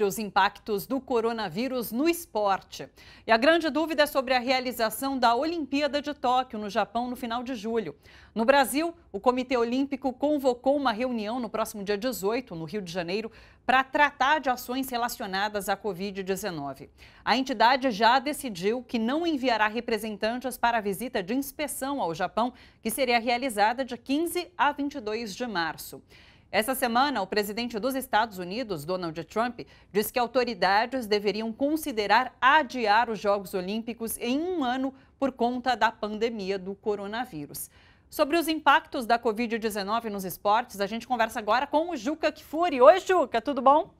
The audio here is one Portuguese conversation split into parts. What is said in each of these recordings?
Os impactos do coronavírus no esporte. E a grande dúvida é sobre a realização da Olimpíada de Tóquio, no Japão, no final de julho. No Brasil, o Comitê Olímpico convocou uma reunião no próximo dia 18, no Rio de Janeiro, para tratar de ações relacionadas à Covid-19. A entidade já decidiu que não enviará representantes para a visita de inspeção ao Japão, que seria realizada de 15 a 22 de março. Essa semana, o presidente dos Estados Unidos, Donald Trump, disse que autoridades deveriam considerar adiar os Jogos Olímpicos em um ano por conta da pandemia do coronavírus. Sobre os impactos da Covid-19 nos esportes, a gente conversa agora com o Juca Kfouri. Oi, Juca, tudo bom?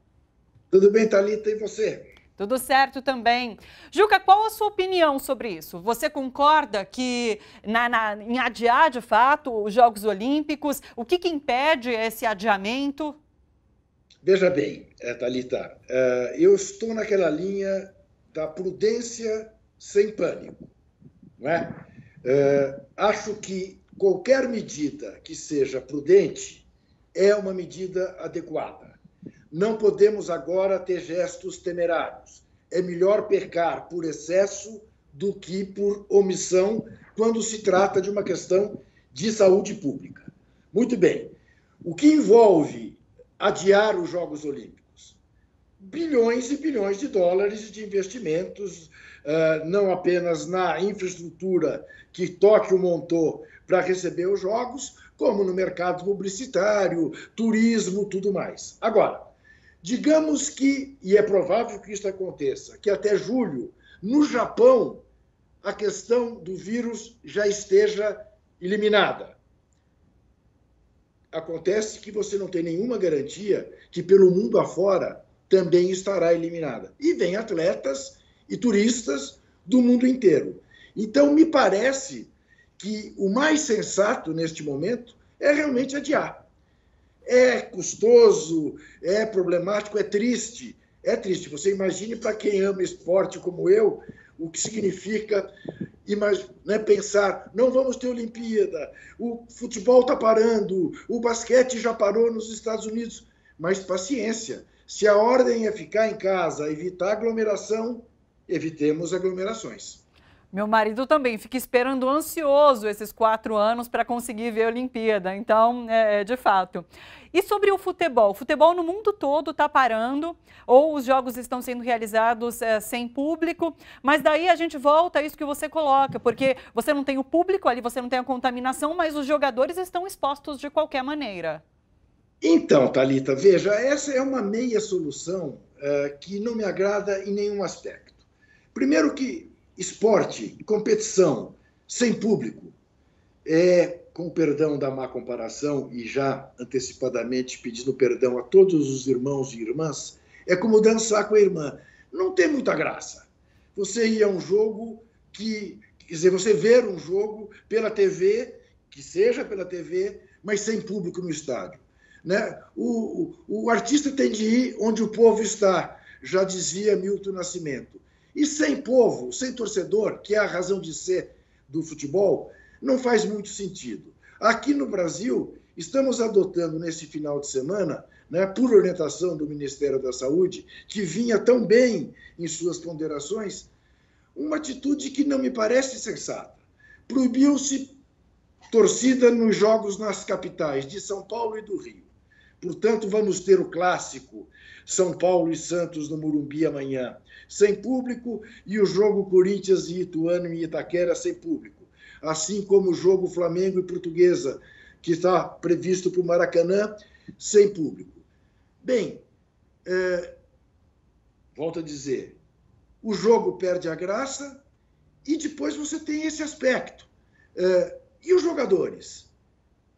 Tudo bem, Thalita, e você? Tudo certo também. Juca, qual a sua opinião sobre isso? Você concorda que em adiar, de fato, os Jogos Olímpicos? O que impede esse adiamento? Veja bem, Thalita, eu estou naquela linha da prudência sem pânico, não é? Acho que qualquer medida que seja prudente é uma medida adequada. Não podemos agora ter gestos temerários. É melhor pecar por excesso do que por omissão quando se trata de uma questão de saúde pública. Muito bem. O que envolve adiar os Jogos Olímpicos? Bilhões e bilhões de dólares de investimentos, não apenas na infraestrutura que Tóquio montou para receber os Jogos, como no mercado publicitário, turismo, tudo mais. Agora, digamos que, e é provável que isso aconteça, que até julho, no Japão, a questão do vírus já esteja eliminada. Acontece que você não tem nenhuma garantia que pelo mundo afora também estará eliminada. E vem atletas e turistas do mundo inteiro. Então, me parece que o mais sensato neste momento é realmente adiar. É custoso, é problemático, é triste. É triste. Você imagine para quem ama esporte como eu, o que significa pensar, não vamos ter Olimpíada, o futebol está parando, o basquete já parou nos Estados Unidos. Mas paciência, se a ordem é ficar em casa, evitar aglomeração, evitemos aglomerações. Meu marido também fica esperando ansioso esses 4 anos para conseguir ver a Olimpíada, então, de fato. E sobre o futebol? O futebol no mundo todo está parando, ou os jogos estão sendo realizados sem público, mas daí a gente volta a isso que você coloca, porque você não tem o público ali, você não tem a contaminação, mas os jogadores estão expostos de qualquer maneira. Então, Thalita, veja, essa é uma meia solução que não me agrada em nenhum aspecto. Primeiro que esporte, competição, sem público, com perdão da má comparação e já antecipadamente pedindo perdão a todos os irmãos e irmãs, é como dançar com a irmã. Não tem muita graça. Você ir a um jogo quer dizer, você ver um jogo pela TV, que seja pela TV, mas sem público no estádio. Né? O artista tem de ir onde o povo está, já dizia Milton Nascimento. E sem povo, sem torcedor, que é a razão de ser do futebol, não faz muito sentido. Aqui no Brasil, estamos adotando nesse final de semana, né, por orientação do Ministério da Saúde, que vinha tão bem em suas ponderações, uma atitude que não me parece sensata. Proibiu-se torcida nos jogos nas capitais de São Paulo e do Rio. Portanto, vamos ter o clássico São Paulo e Santos no Morumbi amanhã, sem público, e o jogo Corinthians e Ituano em Itaquera sem público. Assim como o jogo Flamengo e Portuguesa, que está previsto para o Maracanã, sem público. Bem, volto a dizer, o jogo perde a graça e depois você tem esse aspecto. E os jogadores?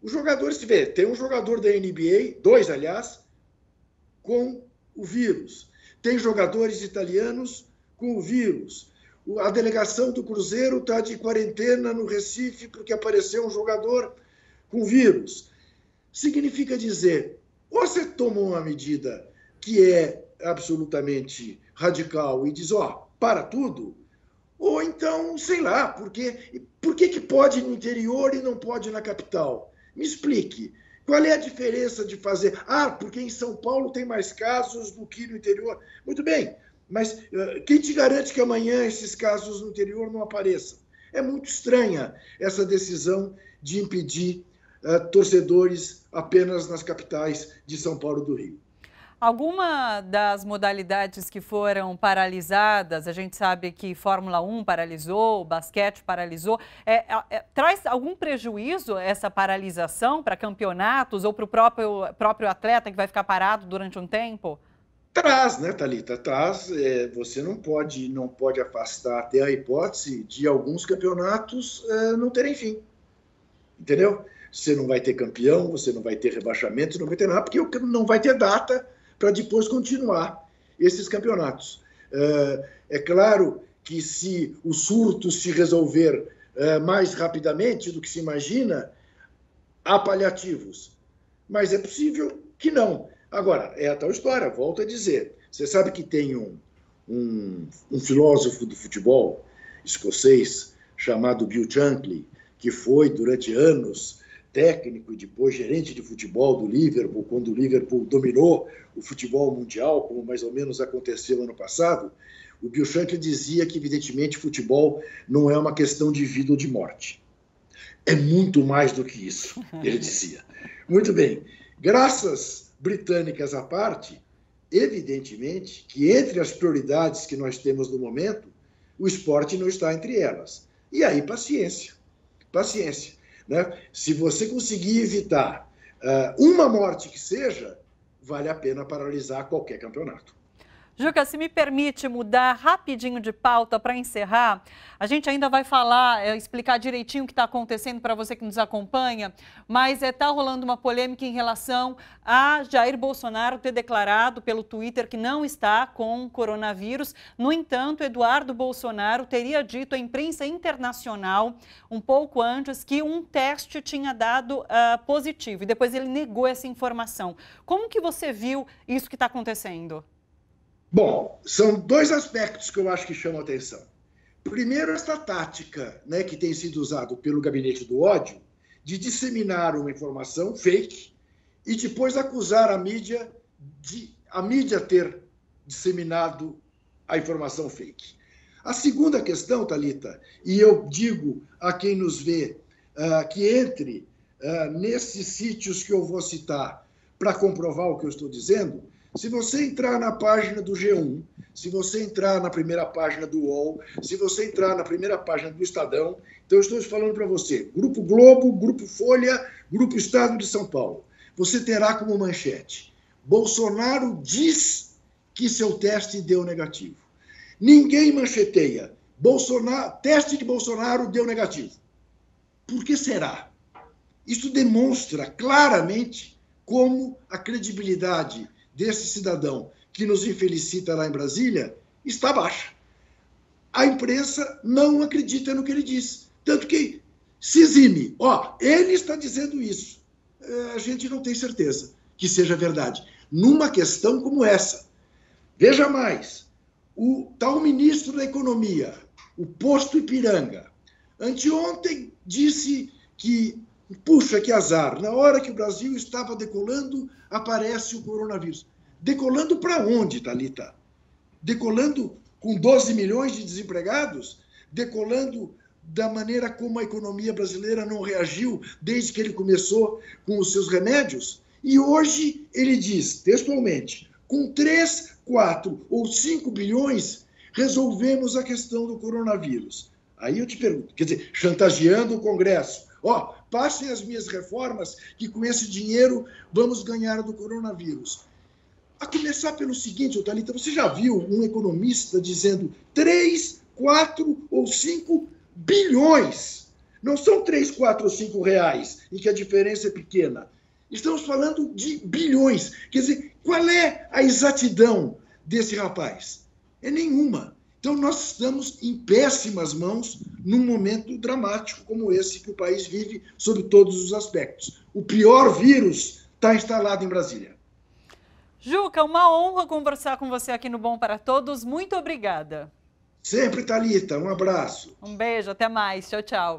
Os jogadores, se vê, tem um jogador da NBA, 2, aliás, com o vírus. Tem jogadores italianos com o vírus. A delegação do Cruzeiro está de quarentena no Recife porque apareceu um jogador com vírus. Significa dizer, ou você toma uma medida que é absolutamente radical e diz, para tudo, ou então, sei lá, por que pode no interior e não pode na capital? Me explique. Qual é a diferença de fazer? Ah, porque em São Paulo tem mais casos do que no interior. Muito bem, mas quem te garante que amanhã esses casos no interior não apareçam? É muito estranha essa decisão de impedir torcedores apenas nas capitais de São Paulo e do Rio. Alguma das modalidades que foram paralisadas, a gente sabe que Fórmula 1 paralisou, o basquete paralisou, traz algum prejuízo essa paralisação para campeonatos ou para o próprio atleta que vai ficar parado durante um tempo? Traz, né, Thalita? Traz. Você não pode afastar até a hipótese de alguns campeonatos não terem fim. Entendeu? Você não vai ter campeão, você não vai ter rebaixamento, você não vai ter nada, porque não vai ter data para depois continuar esses campeonatos. É claro que se o surto se resolver mais rapidamente do que se imagina, há paliativos. Mas é possível que não. Agora, é a tal história, volto a dizer. Você sabe que tem um filósofo do futebol escocês chamado Bill Shankly, que foi, durante anos, técnico e depois gerente de futebol do Liverpool, quando o Liverpool dominou o futebol mundial, como mais ou menos aconteceu ano passado. O Bill Shankly dizia que, evidentemente, futebol não é uma questão de vida ou de morte. É muito mais do que isso, ele dizia. Muito bem. Graças britânicas à parte, evidentemente que entre as prioridades que nós temos no momento, o esporte não está entre elas. E aí, paciência. Paciência. Né? Se você conseguir evitar uma morte que seja, vale a pena paralisar qualquer campeonato. Juca, se me permite mudar rapidinho de pauta para encerrar, a gente ainda vai falar, explicar direitinho o que está acontecendo para você que nos acompanha, mas está rolando uma polêmica em relação a Jair Bolsonaro ter declarado pelo Twitter que não está com coronavírus. No entanto, Eduardo Bolsonaro teria dito à imprensa internacional, um pouco antes, que um teste tinha dado positivo e depois ele negou essa informação. Como que você viu isso que está acontecendo? Bom, são dois aspectos que eu acho que chamam a atenção. Primeiro, essa tática, né, que tem sido usada pelo gabinete do ódio de disseminar uma informação fake e depois acusar a mídia de ter disseminado a informação fake. A segunda questão, Thalita, e eu digo a quem nos vê que entre nesses sítios que eu vou citar para comprovar o que eu estou dizendo. Se você entrar na página do G1, se você entrar na primeira página do UOL, se você entrar na primeira página do Estadão, então eu estou falando para você, Grupo Globo, Grupo Folha, Grupo Estado de São Paulo, você terá como manchete: Bolsonaro diz que seu teste deu negativo. Ninguém mancheteia: teste de Bolsonaro deu negativo. Por que será? Isso demonstra claramente como a credibilidade desse cidadão que nos infelicita lá em Brasília está baixa. A imprensa não acredita no que ele diz. Tanto que se exime. Ele está dizendo isso. A gente não tem certeza que seja verdade. Numa questão como essa. Veja mais. O tal ministro da Economia, o posto Ipiranga, anteontem disse que, puxa, que azar, na hora que o Brasil estava decolando, aparece o coronavírus. Decolando para onde, Thalita? Decolando com 12 milhões de desempregados? Decolando da maneira como a economia brasileira não reagiu desde que ele começou com os seus remédios? E hoje ele diz, textualmente, com 3, 4 ou 5 bilhões, resolvemos a questão do coronavírus. Aí eu te pergunto, quer dizer, chantageando o Congresso. Passem as minhas reformas que com esse dinheiro vamos ganhar do coronavírus. A começar pelo seguinte, Thalita, você já viu um economista dizendo 3, 4 ou 5 bilhões? Não são 3, 4 ou 5 reais, em que a diferença é pequena. Estamos falando de bilhões. Quer dizer, qual é a exatidão desse rapaz? É nenhuma. Então, nós estamos em péssimas mãos num momento dramático como esse que o país vive sob todos os aspectos. O pior vírus está instalado em Brasília. Juca, uma honra conversar com você aqui no Bom para Todos. Muito obrigada. Sempre, Thalita. Um abraço. Um beijo, até mais. Tchau, tchau.